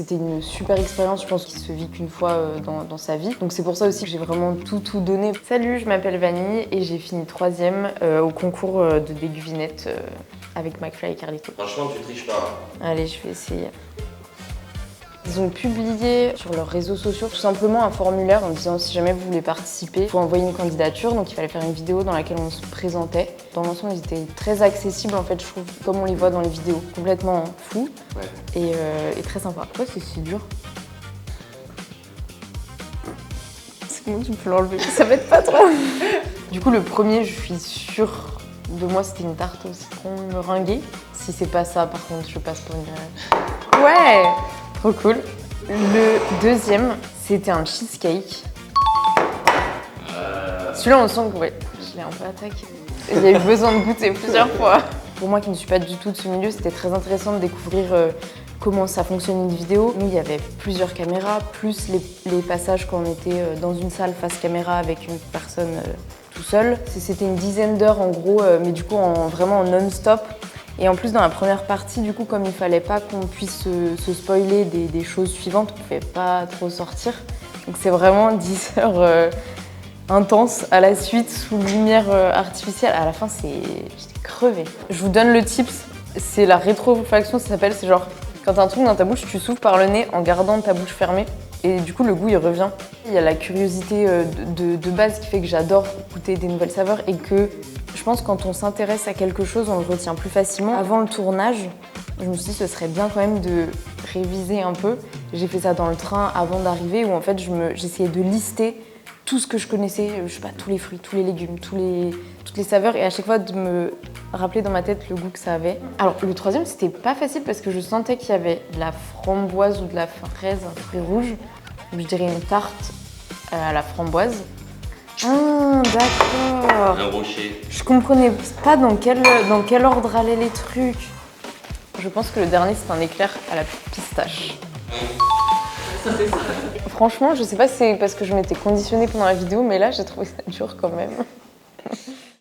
C'était une super expérience, je pense, qui se vit qu'une fois dans sa vie. Donc c'est pour ça aussi que j'ai vraiment tout donné. Salut, je m'appelle Vanille et j'ai fini 3e au concours de déguvinette avec McFly et Carlito. Franchement, tu triches pas. Allez, je vais essayer. Ils ont publié sur leurs réseaux sociaux tout simplement un formulaire en disant si jamais vous voulez participer, il faut envoyer une candidature. Donc il fallait faire une vidéo dans laquelle on se présentait. Dans l'ensemble, ils étaient très accessibles en fait, je trouve, comme on les voit dans les vidéos. Complètement fous et très sympa. Pourquoi c'est si dur? C'est comment tu peux l'enlever? Ça m'aide pas trop. Du coup, le premier, je suis sûre de moi, c'était une tarte au citron meringuée. Si c'est pas ça, par contre, je passe pour une... Ouais! Trop cool. Le deuxième, c'était un cheesecake. Celui-là, on sent que ouais, je l'ai un peu attaqué. Il y a eu besoin de goûter plusieurs fois. Pour moi qui ne suis pas du tout de ce milieu, c'était très intéressant de découvrir comment ça fonctionne une vidéo. Nous, il y avait plusieurs caméras, plus les passages quand on était dans une salle face caméra avec une personne tout seul. C'était une dizaine d'heures en gros, mais du coup vraiment en non-stop. Et en plus, dans la première partie, du coup, comme il fallait pas qu'on puisse se spoiler des choses suivantes, on pouvait pas trop sortir. Donc c'est vraiment 10 heures intenses à la suite, sous lumière artificielle. À la fin, j'étais crevée. Je vous donne le tips, c'est la rétrofaction, ça s'appelle. C'est genre, quand t'as un truc dans ta bouche, tu souffles par le nez en gardant ta bouche fermée. Et du coup, le goût, il revient. Il y a la curiosité de base qui fait que j'adore goûter des nouvelles saveurs et que je pense que quand on s'intéresse à quelque chose, on le retient plus facilement. Avant le tournage, je me suis dit ce serait bien quand même de réviser un peu. J'ai fait ça dans le train avant d'arriver où en fait, j'essayais de lister tout ce que je connaissais, je sais pas, tous les fruits, tous les légumes, toutes les saveurs et à chaque fois de me rappeler dans ma tête le goût que ça avait. Alors le troisième, c'était pas facile parce que je sentais qu'il y avait de la framboise ou de la fraise, un fruit rouge. Donc je dirais une tarte à la framboise. Ah, d'accord. Un rocher. Je comprenais pas dans quel ordre allaient les trucs. Je pense que le dernier, c'est un éclair à la pistache. Franchement, je sais pas si c'est parce que je m'étais conditionnée pendant la vidéo, mais là, j'ai trouvé ça dur quand même.